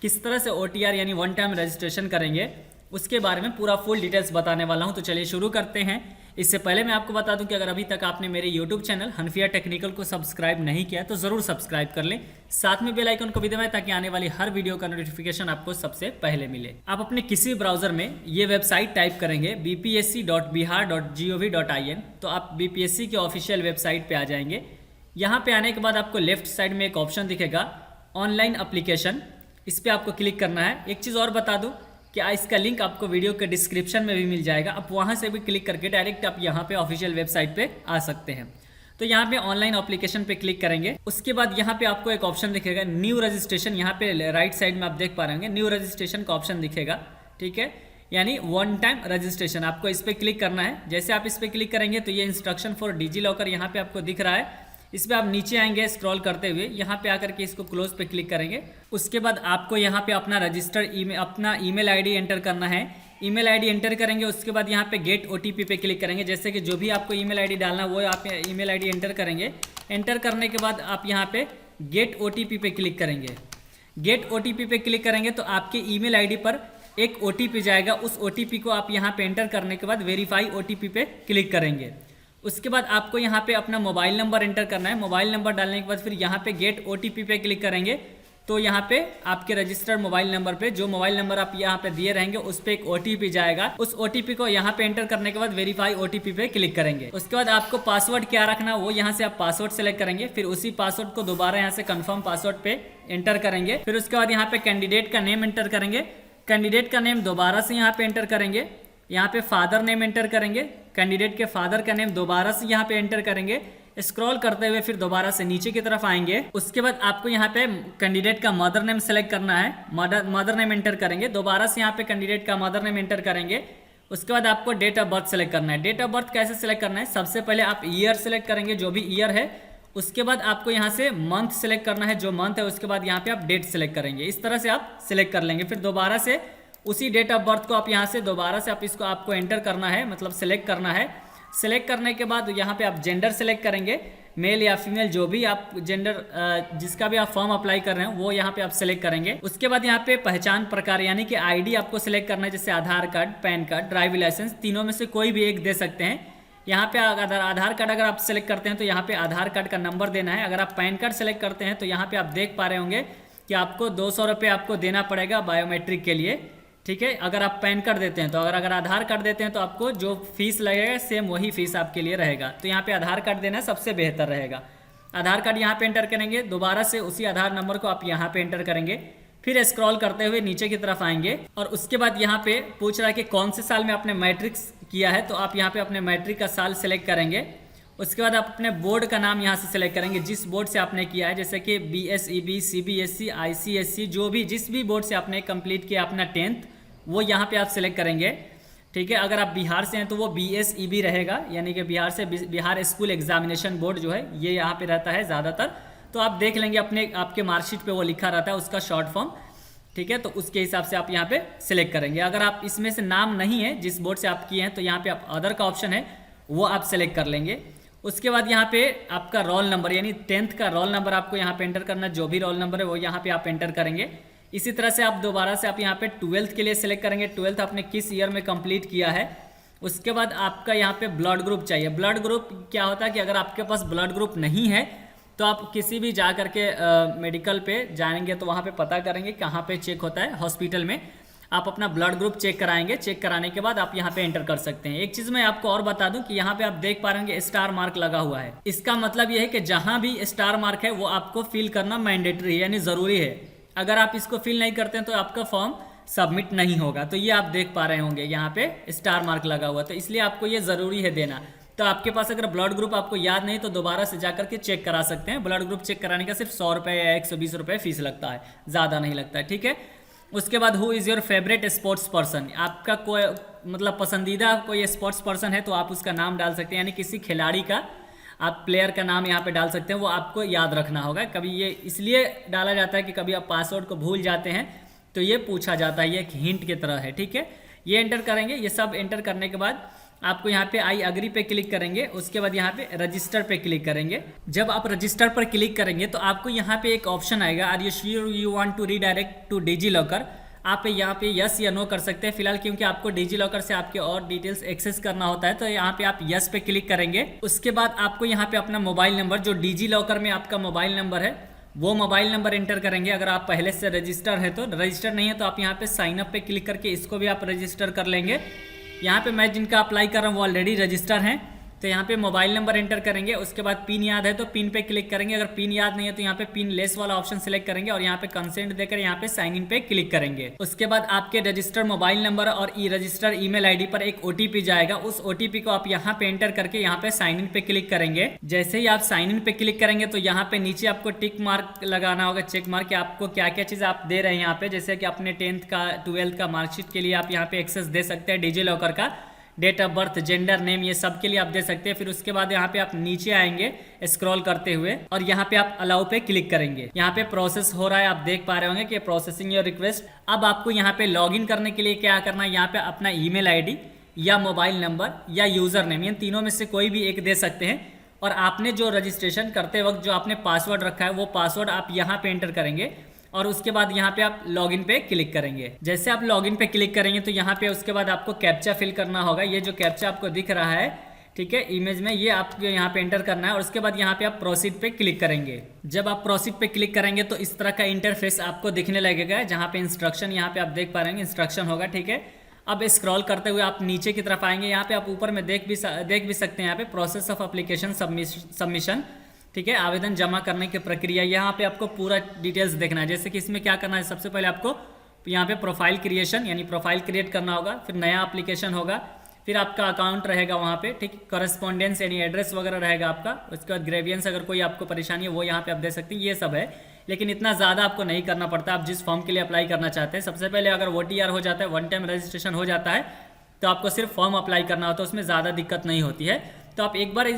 किस तरह से OTR यानी वन टाइम रजिस्ट्रेशन करेंगे उसके बारे में पूरा फुल डिटेल्स बताने वाला हूं। तो चलिए शुरू करते हैं। इससे पहले मैं आपको बता दूं कि अगर अभी तक आपने मेरे YouTube चैनल हनफिया टेक्निकल को सब्सक्राइब नहीं किया तो ज़रूर सब्सक्राइब कर लें, साथ में बेल आइकन को भी दबाएं ताकि आने वाली हर वीडियो का नोटिफिकेशन आपको सबसे पहले मिले। आप अपने किसी ब्राउजर में ये वेबसाइट टाइप करेंगे bpsc.bihar.gov.in, तो आप BPSC के ऑफिशियल वेबसाइट पर आ जाएंगे। यहाँ पे आने के बाद आपको लेफ्ट साइड में एक ऑप्शन दिखेगा ऑनलाइन एप्लीकेशन, इस पर आपको क्लिक करना है। एक चीज़ और बता दूं कि इसका लिंक आपको वीडियो के डिस्क्रिप्शन में भी मिल जाएगा, आप वहां से भी क्लिक करके डायरेक्ट आप यहाँ पे ऑफिशियल वेबसाइट पे आ सकते हैं। तो यहाँ पे ऑनलाइन एप्लीकेशन पे क्लिक करेंगे। उसके बाद यहाँ पे आपको एक ऑप्शन दिखेगा न्यू रजिस्ट्रेशन, यहाँ पे राइट साइड में आप देख पा रहे होंगे न्यू रजिस्ट्रेशन का ऑप्शन दिखेगा, ठीक है, यानी वन टाइम रजिस्ट्रेशन। आपको इस पर क्लिक करना है। जैसे आप इस पर क्लिक करेंगे तो ये इंस्ट्रक्शन फॉर डिजी लॉकर यहाँ पे आपको दिख रहा है। इस पर आप नीचे आएंगे स्क्रॉल करते हुए, यहाँ पे आकर के इसको क्लोज पे क्लिक करेंगे। उसके बाद आपको यहाँ पे अपना अपना ईमेल आईडी एंटर करना है। ईमेल आईडी एंटर करेंगे, उसके बाद यहाँ पे गेट OTP पे क्लिक करेंगे। जैसे कि जो भी आपको ईमेल आईडी डालना है वो आप ईमेल आईडी एंटर करेंगे। एंटर करने के बाद आप यहाँ पे गेट OTP पे क्लिक करेंगे। गेट OTP पे क्लिक करेंगे तो आपके ईमेल आईडी पर एक OTP जाएगा। उस OTP को आप यहाँ पे एंटर करने के बाद वेरीफाई OTP पे क्लिक करेंगे। उसके बाद आपको यहाँ पे अपना मोबाइल नंबर एंटर करना है। मोबाइल नंबर डालने के बाद फिर यहाँ पे गेट OTP पे क्लिक करेंगे तो यहाँ पे आपके रजिस्टर्ड मोबाइल नंबर पे जो मोबाइल नंबर आप यहाँ पे दिए रहेंगे उस पे एक OTP जाएगा। उस OTP को यहाँ पे एंटर करने के बाद वेरीफाई OTP पे क्लिक करेंगे। उसके बाद आपको पासवर्ड क्या रखना वो यहाँ से आप पासवर्ड सेलेक्ट करेंगे। फिर उसी पासवर्ड को दोबारा यहाँ से कन्फर्म पासवर्ड पे एंटर करेंगे। फिर उसके बाद यहाँ पे कैंडिडेट का नेम एंटर करेंगे। कैंडिडेट का नेम दोबारा से यहाँ पे एंटर करेंगे। यहाँ पे फादर नेम एंटर करेंगे। कैंडिडेट के फादर का नेम दोबारा से यहाँ पे एंटर करेंगे। स्क्रॉल करते हुए फिर दोबारा से नीचे की तरफ आएंगे। उसके बाद आपको यहाँ पे कैंडिडेट का मदर नेम सेलेक्ट करना है। मदर नेम एंटर करेंगे। दोबारा से यहाँ पे कैंडिडेट का मदर नेम एंटर करेंगे। उसके बाद आपको डेट ऑफ बर्थ सेलेक्ट करना है। डेट ऑफ बर्थ कैसे सेलेक्ट करना है, सबसे पहले आप ईयर सेलेक्ट करेंगे, जो भी ईयर है। उसके बाद आपको यहाँ से मंथ सेलेक्ट करना है, जो मंथ है। उसके बाद यहाँ पे आप डेट सेलेक्ट करेंगे। इस तरह से आप सिलेक्ट कर लेंगे। फिर दोबारा से उसी डेट ऑफ बर्थ को आप यहाँ से दोबारा से इसको आपको एंटर करना है, मतलब सेलेक्ट करना है। सेलेक्ट करने के बाद यहाँ पे आप जेंडर सेलेक्ट करेंगे, मेल या फीमेल, जो भी आप जेंडर जिसका भी आप फॉर्म अप्लाई कर रहे हैं वो यहाँ पे आप सेलेक्ट करेंगे। उसके बाद यहाँ पे पहचान प्रकार यानी कि ID आपको सेलेक्ट करना है, जैसे Aadhaar card, PAN card, driving licence, तीनों में से कोई भी एक दे सकते हैं। यहाँ पे अगर आधार कार्ड अगर आप सेलेक्ट करते हैं तो यहाँ पे आधार कार्ड का नंबर देना है। अगर आप पैन कार्ड सेलेक्ट करते हैं तो यहाँ पे आप देख पा रहे होंगे कि आपको 200 रुपये आपको देना पड़ेगा बायोमेट्रिक के लिए, ठीक है। अगर आप पैन कार्ड देते हैं तो अगर आधार कार्ड देते हैं तो आपको जो फीस लगेगा सेम वही फीस आपके लिए रहेगा। तो यहाँ पे आधार कार्ड देना सबसे बेहतर रहेगा। आधार कार्ड यहाँ पे एंटर करेंगे। दोबारा से उसी आधार नंबर को आप यहाँ पे एंटर करेंगे। फिर स्क्रॉल करते हुए नीचे की तरफ आएंगे और उसके बाद यहाँ पे पूछ रहा है कि कौन से साल में आपने मैट्रिक किया है, तो आप यहाँ पे अपने मैट्रिक का साल सेलेक्ट करेंगे। उसके बाद आप अपने बोर्ड का नाम यहाँ से सेलेक्ट करेंगे, जिस बोर्ड से आपने किया है, जैसे कि BSEB, CBSE, ICSE, जो भी जिस भी बोर्ड से आपने कंप्लीट किया अपना 10th, वो यहाँ पे आप सेलेक्ट करेंगे, ठीक है। अगर आप बिहार से हैं तो वो BSEB रहेगा, यानी कि बिहार से बिहार स्कूल एग्जामिनेशन बोर्ड जो है ये यहाँ पे रहता है ज़्यादातर। तो आप देख लेंगे आपके मार्कशीट पे वो लिखा रहता है उसका शॉर्ट फॉर्म, ठीक है। तो उसके हिसाब से आप यहाँ पे सिलेक्ट करेंगे। अगर आप इसमें से नाम नहीं है जिस बोर्ड से आप किए हैं तो यहाँ पे आप अदर का ऑप्शन है वो आप सेलेक्ट कर लेंगे। उसके बाद यहाँ पे आपका रोल नंबर यानी 10th का रोल नंबर आपको यहाँ पे एंटर करना है, जो भी रोल नंबर है वो यहाँ पे आप एंटर करेंगे। इसी तरह से आप दोबारा से आप यहाँ पे 12th के लिए सिलेक्ट करेंगे, 12th आपने किस ईयर में कंप्लीट किया है। उसके बाद आपका यहाँ पे ब्लड ग्रुप चाहिए। ब्लड ग्रुप क्या होता है कि अगर आपके पास ब्लड ग्रुप नहीं है तो आप किसी भी जा करके मेडिकल पे जाएंगे तो वहाँ पे पता करेंगे कहाँ पे चेक होता है, हॉस्पिटल में आप अपना ब्लड ग्रुप चेक कराएंगे। चेक कराने के बाद आप यहाँ पे एंटर कर सकते हैं। एक चीज़ मैं आपको और बता दूं कि यहाँ पे आप देख पा रहे होंगे स्टार मार्क लगा हुआ है। इसका मतलब यह है कि जहाँ भी स्टार मार्क है वो आपको फिल करना मैंडेटरी है, यानी ज़रूरी है। अगर आप इसको फिल नहीं करते हैं तो आपका फॉर्म सबमिट नहीं होगा। तो ये आप देख पा रहे होंगे यहाँ पे स्टार मार्क लगा हुआ, तो इसलिए आपको ये ज़रूरी है देना। तो आपके पास अगर ब्लड ग्रुप आपको याद नहीं तो दोबारा से जाकर के चेक करा सकते हैं। ब्लड ग्रुप चेक कराने का सिर्फ 100 रुपये या 120 रुपये फीस लगता है, ज़्यादा नहीं लगता है, ठीक है। उसके बाद who is your favourite sports person, आपका कोई मतलब पसंदीदा कोई स्पोर्ट्स पर्सन है तो आप उसका नाम डाल सकते हैं, यानी किसी खिलाड़ी का आप प्लेयर का नाम यहाँ पे डाल सकते हैं। वो आपको याद रखना होगा। कभी ये इसलिए डाला जाता है कि कभी आप पासवर्ड को भूल जाते हैं तो ये पूछा जाता है, ये एक हिंट की तरह है, ठीक है। ये एंटर करेंगे। ये सब एंटर करने के बाद आपको यहाँ पे आई अग्री पे क्लिक करेंगे, उसके बाद यहाँ पे रजिस्टर पे क्लिक करेंगे। जब आप रजिस्टर पर क्लिक करेंगे तो आपको यहाँ पे एक ऑप्शन आएगा, are you sure you want to redirect to DigiLocker. आप यहाँ पे यस या नो कर सकते हैं फिलहाल, क्योंकि आपको डिजी लॉकर से आपके और डिटेल्स एक्सेस करना होता है, तो यहाँ पे आप यस पे क्लिक करेंगे। उसके बाद आपको यहाँ पे अपना मोबाइल नंबर, जो डिजी लॉकर में आपका मोबाइल नंबर है वो मोबाइल नंबर एंटर करेंगे। अगर आप पहले से रजिस्टर है तो, रजिस्टर नहीं है तो आप यहाँ पे साइन अप पे क्लिक करके इसको भी आप रजिस्टर कर लेंगे। यहाँ पे मैं जिनका अप्लाई कर रहा हूँ वो ऑलरेडी रजिस्टर हैं, तो यहाँ पे मोबाइल नंबर एंटर करेंगे। उसके बाद पिन याद है तो पिन पे क्लिक करेंगे, अगर पिन याद नहीं है तो यहाँ पे पिन लेस वाला ऑप्शन सेलेक्ट करेंगे और यहाँ पे कंसेंट देकर यहाँ पे साइन इन पे क्लिक करेंगे। उसके बाद आपके रजिस्टर्ड मोबाइल नंबर और ई रजिस्टर्ड ईमेल आईडी पर एक ओटीपी जाएगा, उस ओटीपी को आप यहाँ पे एंटर करके यहाँ पे साइन इन पे क्लिक करेंगे। जैसे ही आप साइन इन पे क्लिक करेंगे तो यहाँ पे नीचे आपको टिक मार्क लगाना होगा, चेक मार्क, आपको क्या क्या चीज आप दे रहे हैं यहाँ पे। जैसे कि अपने 10th का 12th का मार्कशीट के लिए आप यहाँ पे एक्सेस दे सकते हैं, डिजी लॉकर का date of birth, gender, name, ये सब के लिए आप दे सकते हैं। फिर उसके बाद यहाँ पे आप नीचे आएंगे स्क्रॉल करते हुए और यहाँ पे आप अलाउ पे क्लिक करेंगे। यहाँ पे प्रोसेस हो रहा है, आप देख पा रहे होंगे कि प्रोसेसिंग योर रिक्वेस्ट। अब आपको यहाँ पे लॉगिन करने के लिए क्या करना है, यहाँ पे अपना ईमेल आईडी या मोबाइल नंबर या यूजर नेम, इन तीनों में से कोई भी एक दे सकते हैं। और आपने जो रजिस्ट्रेशन करते वक्त जो आपने पासवर्ड रखा है वो पासवर्ड आप यहाँ पे एंटर करेंगे और उसके बाद यहाँ पे आप लॉगिन पे क्लिक करेंगे। जैसे आप लॉगिन पे क्लिक करेंगे तो यहाँ पे उसके बाद आपको कैप्चा फिल करना होगा। ये जो कैप्चा आपको दिख रहा है, ठीक है, इमेज में, ये आपको यहाँ पे एंटर करना है और उसके बाद यहाँ पे आप प्रोसीड पे क्लिक करेंगे। जब आप प्रोसीड पे क्लिक करेंगे तो इस तरह का इंटरफेस आपको दिखने लगेगा, जहाँ पे इंस्ट्रक्शन यहाँ पे आप देख पा रहे हैं, इंस्ट्रक्शन होगा, ठीक है। अब स्क्रॉल करते हुए आप नीचे की तरफ आएंगे, यहाँ पे आप ऊपर में देख भी सकते हैं यहाँ पे प्रोसेस ऑफ एप्लीकेशन सबमिशन, ठीक है, आवेदन जमा करने की प्रक्रिया। यहाँ पे आपको पूरा डिटेल्स देखना है। जैसे कि इसमें क्या करना है, सबसे पहले आपको यहाँ पे प्रोफाइल क्रिएशन यानी प्रोफाइल क्रिएट करना होगा, फिर नया एप्लीकेशन होगा, फिर आपका अकाउंट रहेगा वहाँ पे, ठीक, करस्पॉन्डेंस यानी एड्रेस वगैरह रहेगा आपका। उसके बाद ग्रेवियंस, अगर कोई आपको परेशानी है वो यहाँ पे आप दे सकते हैं, ये सब है। लेकिन इतना ज़्यादा आपको नहीं करना पड़ता, आप जिस फॉर्म के लिए अप्लाई करना चाहते हैं। सबसे पहले अगर OTR हो जाता है, वन टाइम रजिस्ट्रेशन हो जाता है, तो आपको सिर्फ फॉर्म अप्लाई करना होता है, उसमें ज़्यादा दिक्कत नहीं होती है। तो आप एक बार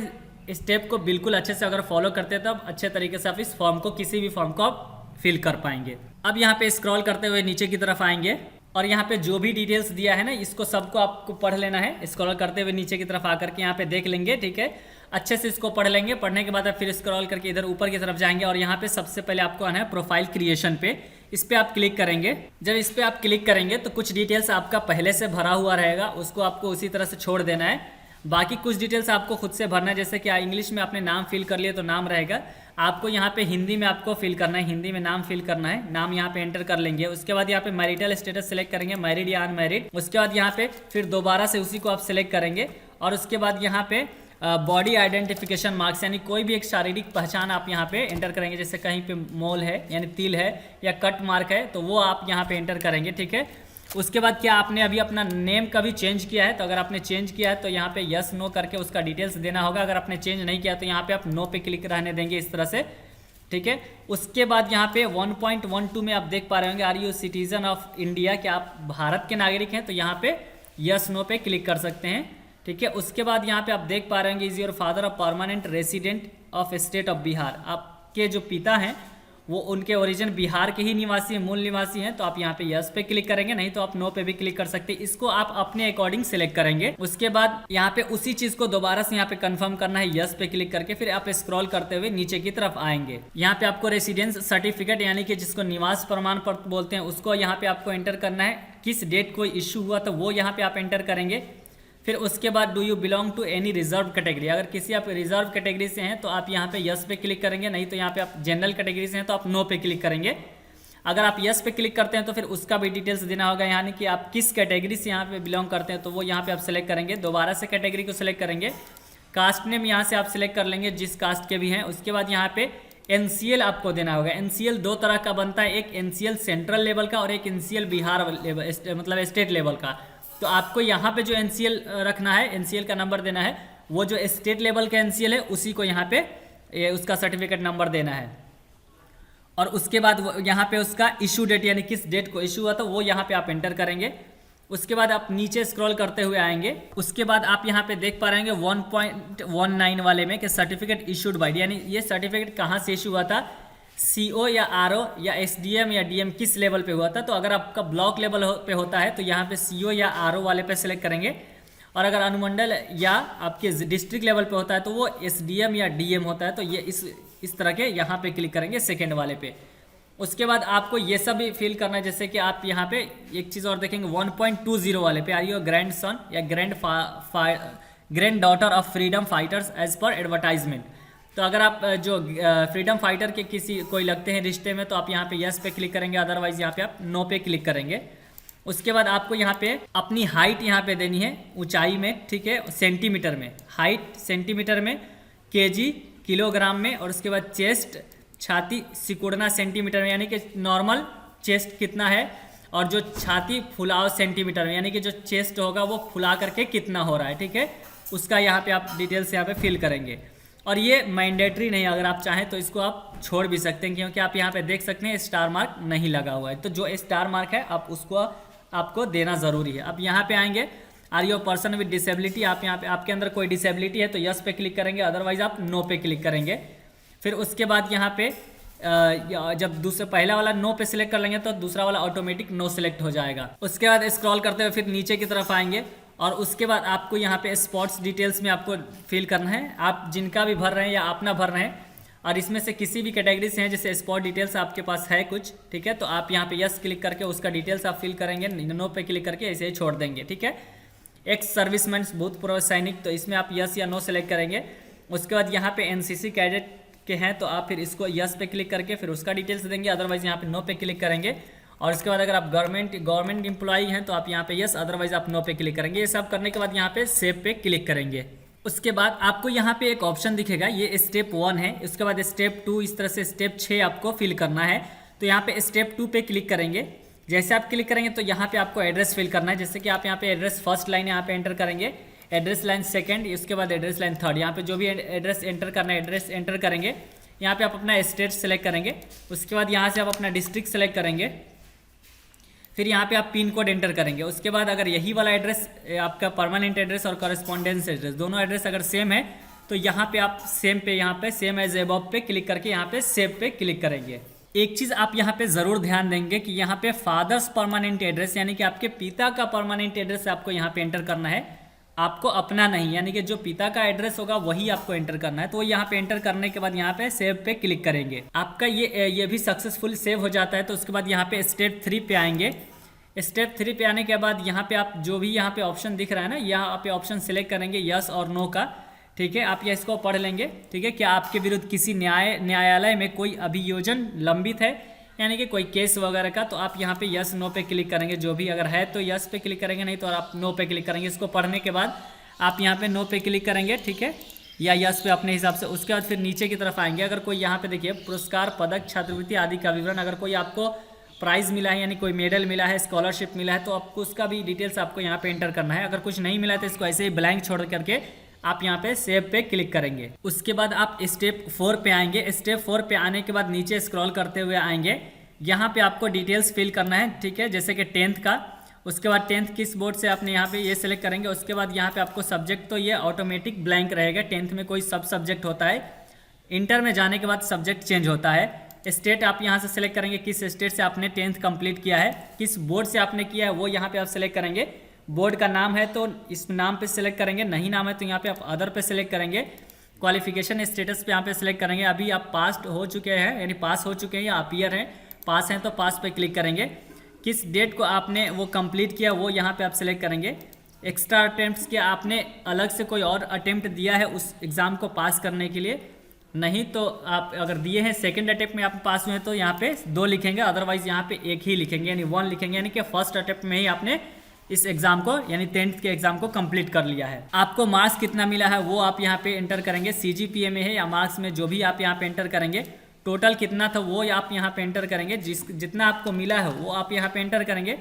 स्टेप को बिल्कुल अच्छे से अगर फॉलो करते हैं तब अच्छे तरीके से आप इस फॉर्म को, किसी भी फॉर्म को आप फिल कर पाएंगे। अब यहाँ पे स्क्रॉल करते हुए नीचे की तरफ आएंगे और यहाँ पे जो भी डिटेल्स दिया है ना, इसको सबको आपको पढ़ लेना है। स्क्रॉल करते हुए नीचे की तरफ आकर के यहाँ पे देख लेंगे, ठीक है, अच्छे से इसको पढ़ लेंगे। पढ़ने के बाद आप फिर स्क्रॉल करके इधर ऊपर की तरफ जाएंगे और यहाँ पे सबसे पहले आपको आना है प्रोफाइल क्रिएशन पे, इस पे आप क्लिक करेंगे। जब इस पे आप क्लिक करेंगे तो कुछ डिटेल्स आपका पहले से भरा हुआ रहेगा, उसको आपको उसी तरह से छोड़ देना है। बाकी कुछ डिटेल्स आपको खुद से भरना है। जैसे कि इंग्लिश में आपने नाम फिल कर लिया तो नाम रहेगा, आपको यहाँ पे हिंदी में आपको फिल करना है, हिंदी में नाम फिल करना है, नाम यहाँ पे एंटर कर लेंगे। उसके बाद यहाँ पे मैरिटल स्टेटस सेलेक्ट करेंगे, मैरिड या अनमैरिड। उसके बाद यहाँ पे फिर दोबारा से उसी को आप सिलेक्ट करेंगे और उसके बाद यहाँ पे बॉडी आइडेंटिफिकेशन मार्क्स यानी कोई भी एक शारीरिक पहचान आप यहाँ पे एंटर करेंगे। जैसे कहीं पे मोल है यानी तिल है या कट मार्क है तो वो आप यहाँ पे एंटर करेंगे, ठीक है। उसके बाद क्या आपने अभी अपना नेम कभी चेंज किया है, तो अगर आपने चेंज किया है तो यहाँ पे यस नो करके उसका डिटेल्स देना होगा। अगर आपने चेंज नहीं किया तो यहाँ पे आप नो पे क्लिक रहने देंगे, इस तरह से, ठीक है। उसके बाद यहाँ पे 1.12 में आप देख पा रहे होंगे, are you citizen of India, क्या आप भारत के नागरिक हैं, तो यहाँ पे यस नो पे क्लिक कर सकते हैं, ठीक है। उसके बाद यहाँ पे आप देख पा रहे होंगे, is your father of permanent resident of state of Bihar, आपके जो पिता हैं वो उनके ओरिजिन बिहार के ही निवासी हैं, मूल निवासी हैं, तो आप यहाँ पे यस पे क्लिक करेंगे, नहीं तो आप नो पे भी क्लिक कर सकते हैं। इसको आप अपने अकॉर्डिंग सिलेक्ट करेंगे। उसके बाद यहाँ पे उसी चीज को दोबारा से यहाँ पे कंफर्म करना है, यस पे क्लिक करके फिर आप स्क्रॉल करते हुए नीचे की तरफ आएंगे। यहाँ पे आपको रेसिडेंस सर्टिफिकेट यानी कि जिसको निवास प्रमाण पत्र बोलते हैं उसको यहाँ पे आपको एंटर करना है। किस डेट को इश्यू हुआ तो वो यहाँ पे आप एंटर करेंगे। फिर उसके बाद do you belong to any reserve category, अगर किसी आप रिजर्व कैटेगरी से हैं तो आप यहाँ पे यस पे क्लिक करेंगे, नहीं तो यहाँ पे आप जनरल कैटेगरी से हैं तो आप नो पे क्लिक करेंगे। अगर आप यस पे क्लिक करते हैं तो फिर उसका भी डिटेल्स देना होगा, यानी कि आप किस कैटेगरी से यहाँ पे बिलोंग करते हैं तो वो यहाँ पे आप सिलेक्ट करेंगे। दोबारा से कैटेगरी को सिलेक्ट करेंगे। कास्ट नेम यहाँ से आप सिलेक्ट कर लेंगे जिस कास्ट के भी हैं। उसके बाद यहाँ पे NCL आपको देना होगा। NCL दो तरह का बनता है, एक NCL सेंट्रल लेवल का और एक NCL बिहार लेवल मतलब स्टेट लेवल का। तो आपको यहाँ पे जो NCL रखना है, NCL का नंबर देना है, वो जो स्टेट लेवल का NCL है उसी को यहाँ पे उसका सर्टिफिकेट नंबर देना है। और उसके बाद यहाँ पे उसका इशू डेट यानी किस डेट को इशू हुआ था वो यहाँ पे आप एंटर करेंगे। उसके बाद आप नीचे स्क्रॉल करते हुए आएंगे। उसके बाद आप यहाँ पे देख पा रहे हैं 1.19 वाले में कि सर्टिफिकेट इशूड बाय, यानी ये सर्टिफिकेट कहाँ से इशू हुआ था, CO या RO या SDM या DM किस लेवल पे हुआ था। तो अगर आपका ब्लॉक लेवल पे होता है तो यहाँ पे CO या RO वाले पे सेलेक्ट करेंगे। और अगर अनुमंडल या आपके डिस्ट्रिक्ट लेवल पे होता है तो वो एसडीएम या डीएम होता है। तो ये इस तरह के यहाँ पे क्लिक करेंगे सेकेंड वाले पे। उसके बाद आपको ये सब भी फिल करना है, जैसे कि आप यहाँ पे एक चीज़ और देखेंगे 1.20 वाले पे, आर यू ग्रैंड सन या granddaughter of freedom fighters as per advertisement. तो अगर आप जो फ्रीडम फाइटर के किसी कोई लगते हैं रिश्ते में तो आप यहाँ पे यस पे क्लिक करेंगे, अदरवाइज यहाँ पे आप नो पे क्लिक करेंगे। उसके बाद आपको यहाँ पे अपनी हाइट यहाँ पे देनी है ऊंचाई में, ठीक है, सेंटीमीटर में, हाइट सेंटीमीटर में, केजी किलोग्राम में, और उसके बाद चेस्ट छाती सिकुड़ना सेंटीमीटर में, यानी कि नॉर्मल चेस्ट कितना है, और जो छाती फुलाव सेंटीमीटर में, यानी कि जो चेस्ट होगा वो फुला करके कितना हो रहा है, ठीक है, उसका यहाँ पे आप डिटेल्स यहाँ पे फिल करेंगे। और ये मैंडेटरी नहीं, अगर आप चाहें तो इसको आप छोड़ भी सकते हैं, क्योंकि आप यहाँ पे देख सकते हैं स्टार मार्क नहीं लगा हुआ है। तो जो स्टार मार्क है आप उसको आपको देना ज़रूरी है। अब यहाँ पे आएंगे are you person with disability, आप यहाँ पे आपके अंदर कोई डिसेबिलिटी है तो यस पे क्लिक करेंगे, अदरवाइज आप नो पे क्लिक करेंगे। फिर उसके बाद यहाँ पे जब दूसरा पहला वाला नो पे सिलेक्ट कर लेंगे तो दूसरा वाला ऑटोमेटिक नो सिलेक्ट हो जाएगा। उसके बाद स्क्रॉल करते हुए फिर नीचे की तरफ आएंगे और उसके बाद आपको यहाँ पे स्पोर्ट्स डिटेल्स में आपको फिल करना है, आप जिनका भी भर रहे हैं या अपना भर रहे हैं, और इसमें से किसी भी कैटेगरी से हैं, जैसे स्पोर्ट डिटेल्स आपके पास है कुछ, ठीक है, तो आप यहाँ पे यस क्लिक करके उसका डिटेल्स आप फिल करेंगे, नो पे क्लिक करके ऐसे ही छोड़ देंगे, ठीक है। एक्स सर्विसमैन भूतपूर्व सैनिक, तो इसमें आप यस या नो सेलेक्ट करेंगे। उसके बाद यहाँ पे एनसीसी कैडेट के हैं तो आप फिर इसको यस पे क्लिक करके फिर उसका डिटेल्स देंगे, अदरवाइज यहाँ पे नो पे क्लिक करेंगे। और उसके बाद अगर आप गवर्नमेंट एम्प्लॉई हैं तो आप यहाँ पे यस, अदरवाइज आप नो पे क्लिक करेंगे। ये सब करने के बाद यहाँ पे सेव पे क्लिक करेंगे। उसके बाद आपको यहाँ पे एक ऑप्शन दिखेगा, ये स्टेप 1 है। उसके बाद स्टेप 2, इस तरह से स्टेप 6 आपको फिल करना है। तो यहाँ पे स्टेप 2 पे क्लिक करेंगे। जैसे आप क्लिक करेंगे तो यहाँ पे आपको एड्रेस फिल करना है, जैसे कि आप यहाँ पे एड्रेस फर्स्ट लाइन यहाँ पे एंटर करेंगे, एड्रेस लाइन सेकंड, उसके बाद एड्रेस लाइन थर्ड, यहाँ पे जो भी एड्रेस एंटर करना है एड्रेस एंटर करेंगे। यहाँ पे आप अपना स्टेट सेलेक्ट करेंगे। उसके बाद यहाँ से आप अपना डिस्ट्रिक्ट सेलेक्ट करेंगे, फिर यहाँ पे आप पिन कोड एंटर करेंगे। उसके बाद अगर यही वाला एड्रेस आपका परमानेंट एड्रेस और कॉरेस्पॉन्डेंस एड्रेस दोनों एड्रेस अगर सेम है तो यहाँ पे आप सेम पे यहाँ पे सेम एज एबव पे क्लिक करके यहाँ पे सेव पे क्लिक करेंगे। एक चीज़ आप यहाँ पे ज़रूर ध्यान देंगे कि यहाँ पे फादर्स परमानेंट एड्रेस यानी कि आपके पिता का परमानेंट एड्रेस आपको यहाँ पे एंटर करना है, आपको अपना नहीं, यानी कि जो पिता का एड्रेस होगा वही आपको एंटर करना है। तो यहाँ पे एंटर करने के बाद यहाँ पे सेव पे क्लिक करेंगे। आपका ये भी सक्सेसफुल सेव हो जाता है। तो उसके बाद यहाँ पे स्टेप 3 पे आएंगे। स्टेप 3 पे आने के बाद यहाँ पे आप जो भी यहाँ पे ऑप्शन दिख रहा है ना, यहाँ पे ऑप्शन सिलेक्ट करेंगे यस और नो का, ठीक है। आप ये इसको पढ़ लेंगे, ठीक है। क्या आपके विरुद्ध किसी न्यायालय में कोई अभियोजन लंबित है, यानी कि कोई केस वगैरह का, तो आप यहाँ पे यस नो पे क्लिक करेंगे। जो भी अगर है तो यस पे क्लिक करेंगे, नहीं तो आप नो पे क्लिक करेंगे। इसको पढ़ने के बाद आप यहाँ पे नो पे क्लिक करेंगे, ठीक है, या यस पे अपने हिसाब से। उसके बाद फिर नीचे की तरफ आएंगे। अगर कोई यहाँ पे देखिए पुरस्कार, पदक, छात्रवृत्ति आदि का विवरण, अगर कोई आपको प्राइज़ मिला है यानी कोई मेडल मिला है, स्कॉलरशिप मिला है, तो आपको उसका भी डिटेल्स आपको यहाँ पे एंटर करना है। अगर कुछ नहीं मिला है तो इसको ऐसे ही ब्लैंक छोड़ करके आप यहाँ पे सेव पे क्लिक करेंगे। उसके बाद आप स्टेप 4 पे आएंगे। स्टेप 4 पे आने के बाद नीचे स्क्रॉल करते हुए आएंगे। यहाँ पे आपको डिटेल्स फिल करना है, ठीक है, जैसे कि 10th का। उसके बाद 10th किस बोर्ड से आपने यहाँ पे ये सेलेक्ट करेंगे। उसके बाद यहाँ पे आपको सब्जेक्ट तो ये ऑटोमेटिक ब्लैंक रहेगा। 10th में कोई सब सब्जेक्ट होता है, इंटर में जाने के बाद सब्जेक्ट चेंज होता है। स्टेट आप यहाँ से सेलेक्ट करेंगे, किस स्टेट से आपने 10th कंप्लीट किया है, किस बोर्ड से आपने किया है वो यहाँ पे आप सेलेक्ट करेंगे। बोर्ड का नाम है तो इस नाम पे सेलेक्ट करेंगे, नहीं नाम है तो यहाँ पे आप अदर पे सेलेक्ट करेंगे। क्वालिफिकेशन स्टेटस पे यहाँ पे सेलेक्ट करेंगे। अभी आप पास हो चुके हैं यानी पास हो चुके हैं या अपीयर हैं, पास हैं तो पास पे क्लिक करेंगे। किस डेट को आपने वो कंप्लीट किया वो यहाँ पे आप सेलेक्ट करेंगे। एक्स्ट्रा अटेम्प्ट के आपने अलग से कोई और अटेम्प्ट दिया है उस एग्ज़ाम को पास करने के लिए, नहीं तो आप अगर दिए हैं सेकंड अटेम्प्ट में आप पास हुए हैं तो यहाँ पे 2 लिखेंगे, अदरवाइज यहाँ पे 1 ही लिखेंगे यानी 1 लिखेंगे, यानी कि फर्स्ट अटेम्प्ट में ही आपने इस एग्जाम को यानी 10th के एग्जाम को कंप्लीट कर लिया है। आपको मार्क्स कितना मिला है वो आप यहाँ पे एंटर करेंगे। CGPA में है या मार्क्स में, जो भी आप यहाँ पे एंटर करेंगे। टोटल कितना था वो आप यहाँ पे एंटर करेंगे, जितना आपको मिला है वो आप यहाँ पे एंटर करेंगे।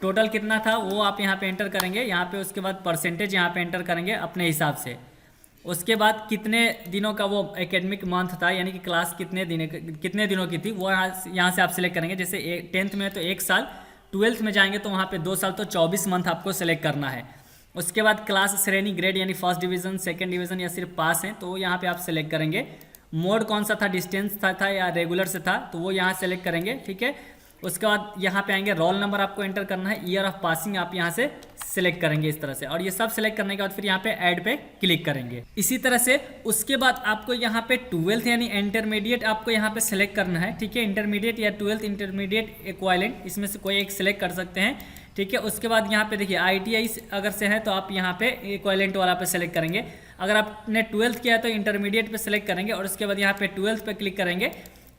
टोटल कितना था वो आप यहाँ पे एंटर करेंगे यहाँ पे। उसके बाद परसेंटेज यहाँ पे एंटर करेंगे अपने हिसाब से। उसके बाद कितने दिनों का वो एकेडमिक मंथ था, यानी कि क्लास कितने दिनों की थी वो यहाँ से आप सिलेक्ट करेंगे। जैसे 10th में तो 1 साल, 12th में जाएंगे तो वहाँ पे 2 साल, तो 24 मंथ आपको सेलेक्ट करना है। उसके बाद क्लास श्रेणी ग्रेड यानी फर्स्ट डिवीज़न, सेकंड डिवीज़न या सिर्फ पास हैं तो यहाँ पे आप सेलेक्ट करेंगे। मोड कौन सा था, डिस्टेंस था या रेगुलर से था, तो वो यहाँ सेलेक्ट करेंगे, ठीक है। उसके बाद यहाँ पे आएंगे, रोल नंबर आपको एंटर करना है, ईयर ऑफ पासिंग आप यहाँ से सिलेक्ट करेंगे इस तरह से, और ये सब सिलेक्ट करने के बाद फिर यहाँ पे ऐड पे क्लिक करेंगे। इसी तरह से उसके बाद आपको यहाँ पे 12th यानी इंटरमीडिएट आपको यहाँ पे सिलेक्ट करना है, ठीक है। इंटरमीडिएट या 12th इंटरमीडिएट इक्वालेंट, इसमें से कोई एक सिलेक्ट कर सकते हैं, ठीक है। उसके बाद यहाँ पे देखिए ITI अगर से है तो आप यहाँ पे इक्वालेंट वाला पे सिलेक्ट करेंगे। अगर आपने 12th किया है तो इंटरमीडिएट पे सिलेक्ट करेंगे और उसके बाद यहाँ पे 12th पे क्लिक करेंगे।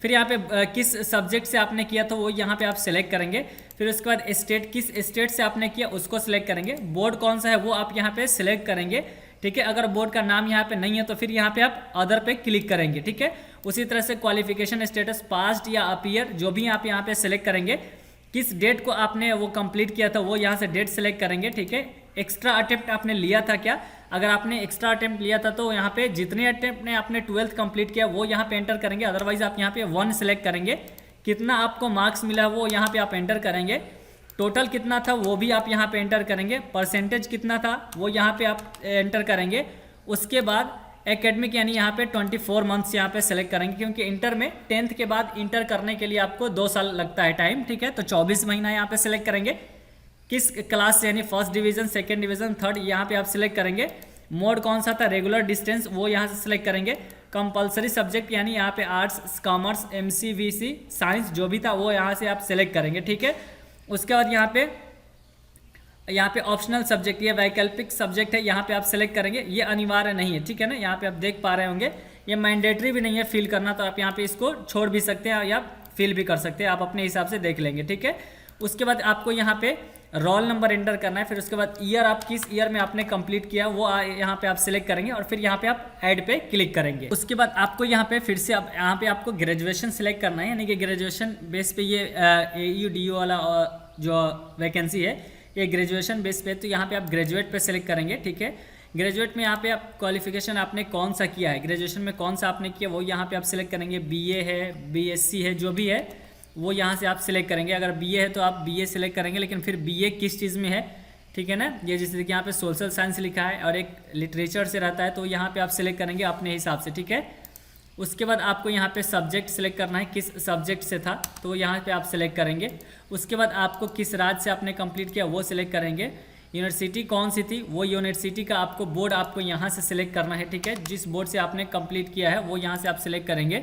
फिर यहाँ पे किस सब्जेक्ट से आपने किया तो वो यहाँ पे आप सिलेक्ट करेंगे। फिर उसके बाद स्टेट, किस स्टेट से आपने किया उसको सिलेक्ट करेंगे। बोर्ड कौन सा है वो आप यहाँ पे सिलेक्ट करेंगे, ठीक है। अगर बोर्ड का नाम यहाँ पे नहीं है तो फिर यहाँ पे आप अदर पे क्लिक करेंगे, ठीक है। उसी तरह से क्वालिफिकेशन स्टेटस पास्ट या अपीयर, जो भी आप यहाँ पे सिलेक्ट करेंगे। किस डेट को आपने वो कंप्लीट किया था वो यहाँ से डेट सेलेक्ट करेंगे, ठीक है। एक्स्ट्रा अटेम्प्ट आपने लिया था क्या, अगर आपने एक्स्ट्रा अटेम्प्ट लिया था तो यहाँ पे जितने अटेम्प्ट ने आपने 12th कंप्लीट किया वो यहाँ पे एंटर करेंगे। अदरवाइज आप यहाँ पे 1 सेलेक्ट करेंगे। कितना आपको मार्क्स मिला वो यहाँ पे आप एंटर करेंगे। टोटल कितना था वो भी आप यहाँ पे एंटर करेंगे। परसेंटेज कितना था वो यहाँ पे आप एंटर करेंगे। उसके बाद एकेडमिक यानी यहाँ पे 24 मंथ्स यहाँ पे सेलेक्ट करेंगे, क्योंकि इंटर में 10th के बाद इंटर करने के लिए आपको 2 साल लगता है टाइम, ठीक है। तो 24 महीना यहाँ पे सेलेक्ट करेंगे। किस क्लास से यानी first division, second division, third, यहाँ पे आप सिलेक्ट करेंगे। मोड कौन सा था, रेगुलर, डिस्टेंस, वो यहाँ से सिलेक्ट करेंगे। कंपलसरी सब्जेक्ट यानी यहाँ पे आर्ट्स, कॉमर्स, MCVC, साइंस जो भी था वो यहाँ से आप सिलेक्ट करेंगे, ठीक है। उसके बाद यहाँ पे ऑप्शनल सब्जेक्ट, ये वैकल्पिक सब्जेक्ट है, यहाँ पे आप सिलेक्ट करेंगे। ये अनिवार्य नहीं है, ठीक है ना। यहाँ पे आप देख पा रहे होंगे ये मैंडेटरी भी नहीं है फिल करना, तो आप यहाँ पे इसको छोड़ भी सकते हैं या फिल भी कर सकते हैं, आप अपने हिसाब से देख लेंगे, ठीक है। उसके बाद आपको यहाँ पे रोल नंबर एंटर करना है। फिर उसके बाद ईयर, आप किस ईयर में आपने कंप्लीट किया वो यहाँ पे आप सिलेक्ट करेंगे और फिर यहाँ पे आप ऐड पे क्लिक करेंगे। उसके बाद आपको यहाँ पे फिर से यहाँ पे आपको ग्रेजुएशन सिलेक्ट करना है, यानी कि ग्रेजुएशन बेस पे ये AU/DU वाला जो वैकेंसी है ये ग्रेजुएशन बेस पे, तो यहाँ पे आप ग्रेजुएट पे सिलेक्ट करेंगे, ठीक है। ग्रेजुएट में यहाँ पे आप क्वालिफिकेशन आपने कौन सा किया है, ग्रेजुएशन में कौन सा आपने किया वो यहाँ पे आप सिलेक्ट करेंगे। BA है, BSc है, जो भी है वो यहाँ से आप सिलेक्ट करेंगे। अगर BA है तो आप BA सिलेक्ट करेंगे, लेकिन फिर BA किस चीज़ में है, ठीक है ना। ये जैसे कि यहाँ पे सोशल साइंस लिखा है और एक लिटरेचर से रहता है, तो यहाँ पे आप सिलेक्ट करेंगे अपने हिसाब से, ठीक है। उसके बाद आपको यहाँ पे सब्जेक्ट सिलेक्ट करना है, किस सब्जेक्ट से था तो यहाँ पे आप सिलेक्ट करेंगे। उसके बाद आपको किस राज्य से आपने कंप्लीट किया वो सिलेक्ट करेंगे। यूनिवर्सिटी कौन सी थी वो यूनिवर्सिटी का आपको बोर्ड आपको यहाँ से सिलेक्ट करना है, ठीक है। जिस बोर्ड से आपने कंप्लीट किया है वो यहाँ से आप सिलेक्ट करेंगे।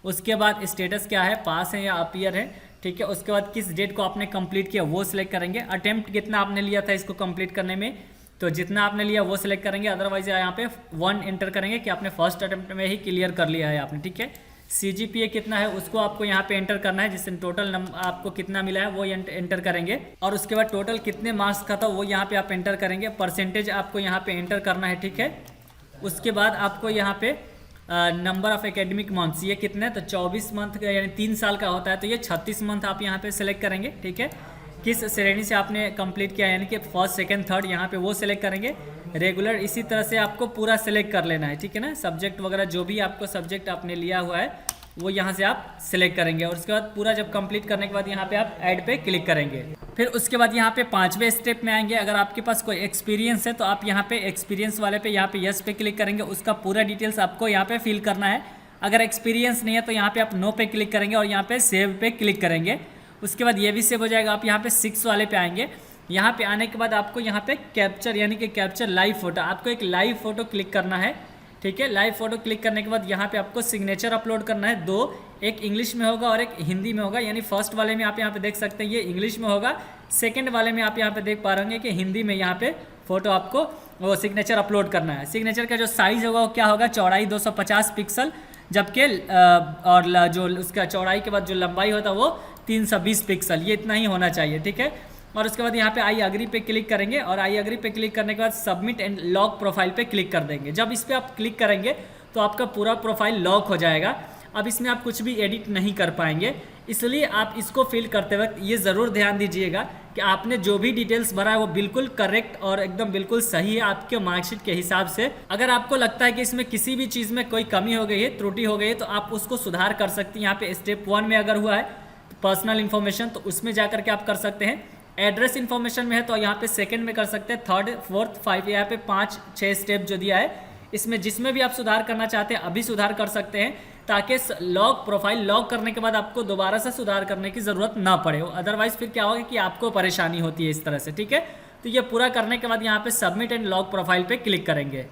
उसके बाद स्टेटस क्या है, पास है या अपीयर है, ठीक है। उसके बाद किस डेट को आपने कंप्लीट किया वो सिलेक्ट करेंगे। अटेम्प्ट कितना आपने लिया था इसको कंप्लीट करने में, तो जितना आपने लिया वो सिलेक्ट करेंगे। अदरवाइज यहाँ पे 1 एंटर करेंगे कि आपने फर्स्ट अटेम्प्ट में ही क्लियर कर लिया है आपने, ठीक है। CGPA कितना है उसको आपको यहाँ पे एंटर करना है, जिससे टोटल नंबर आपको कितना मिला है वो एंटर करेंगे। और उसके बाद टोटल कितने मार्क्स का था वो यहाँ पे आप एंटर करेंगे। परसेंटेज आपको यहाँ पे एंटर करना है, ठीक है। उसके बाद आपको यहाँ पे नंबर ऑफ एकेडमिक मंथ्स ये कितने, तो 24 मंथ का यानी 3 साल का होता है, तो ये 36 मंथ आप यहाँ पे सिलेक्ट करेंगे, ठीक है। किस श्रेणी से आपने कंप्लीट किया यानी कि फर्स्ट, सेकंड, थर्ड, यहाँ पे वो सिलेक्ट करेंगे। रेगुलर इसी तरह से आपको पूरा सिलेक्ट कर लेना है, ठीक है ना। सब्जेक्ट वगैरह जो भी आपको सब्जेक्ट आपने लिया हुआ है वो यहाँ से आप सिलेक्ट करेंगे। और उसके बाद पूरा जब कंप्लीट करने के बाद यहाँ पे आप ऐड पे क्लिक करेंगे। फिर उसके बाद यहाँ पे 5वें स्टेप में आएंगे। अगर आपके पास कोई एक्सपीरियंस है तो आप यहाँ पे एक्सपीरियंस वाले पे यहाँ पे यस पे क्लिक करेंगे। उसका पूरा डिटेल्स आपको यहाँ पे फिल करना है। अगर एक्सपीरियंस नहीं है तो यहाँ पे आप नो पे क्लिक करेंगे और यहाँ पे सेव पे क्लिक करेंगे। उसके बाद ये भी सेव हो जाएगा। आप यहाँ पे 6 वाले पे आएंगे। यहाँ पे आने के बाद आपको यहाँ पे कैप्चर यानी कि कैप्चर लाइव फोटो, आपको एक लाइव फोटो क्लिक करना है, ठीक है। लाइव फोटो क्लिक करने के बाद यहाँ पे आपको सिग्नेचर अपलोड करना है 2, एक इंग्लिश में होगा और एक हिंदी में होगा। यानी फर्स्ट वाले में आप यहाँ पे देख सकते हैं ये इंग्लिश में होगा, सेकंड वाले में आप यहाँ पे देख पा रहे होंगे कि हिंदी में यहाँ पे फोटो आपको वो सिग्नेचर अपलोड करना है। सिग्नेचर का जो साइज होगा वो क्या होगा, चौड़ाई 250 पिक्सल, जबकि और जो उसका चौड़ाई के बाद जो लंबाई होता है वो 320 पिक्सल, ये इतना ही होना चाहिए, ठीक है। और उसके बाद यहाँ पे आई अग्री पे क्लिक करेंगे और आई अग्री पे क्लिक करने के बाद सबमिट एंड लॉक प्रोफाइल पे क्लिक कर देंगे। जब इस पर आप क्लिक करेंगे तो आपका पूरा प्रोफाइल लॉक हो जाएगा। अब इसमें आप कुछ भी एडिट नहीं कर पाएंगे, इसलिए आप इसको फिल करते वक्त ये ज़रूर ध्यान दीजिएगा कि आपने जो भी डिटेल्स भरा है वो बिल्कुल करेक्ट और एकदम बिल्कुल सही है आपके मार्कशीट के हिसाब से। अगर आपको लगता है कि इसमें किसी भी चीज़ में कोई कमी हो गई है, त्रुटि हो गई है, तो आप उसको सुधार कर सकते हैं। यहाँ पे स्टेप 1 में अगर हुआ है पर्सनल इन्फॉर्मेशन तो उसमें जा करके आप कर सकते हैं। एड्रेस इन्फॉर्मेशन में है तो यहाँ पे सेकंड में कर सकते हैं, 3rd, 4th, 5, यहाँ पे 5-6 स्टेप जो दिया है इसमें जिसमें भी आप सुधार करना चाहते हैं अभी सुधार कर सकते हैं, ताकि लॉग प्रोफाइल लॉग करने के बाद आपको दोबारा से सुधार करने की ज़रूरत ना पड़े। अदरवाइज फिर क्या होगा कि आपको परेशानी होती है इस तरह से। ठीक है, तो ये पूरा करने के बाद यहाँ पे सबमिट एंड लॉग प्रोफाइल पे क्लिक करेंगे।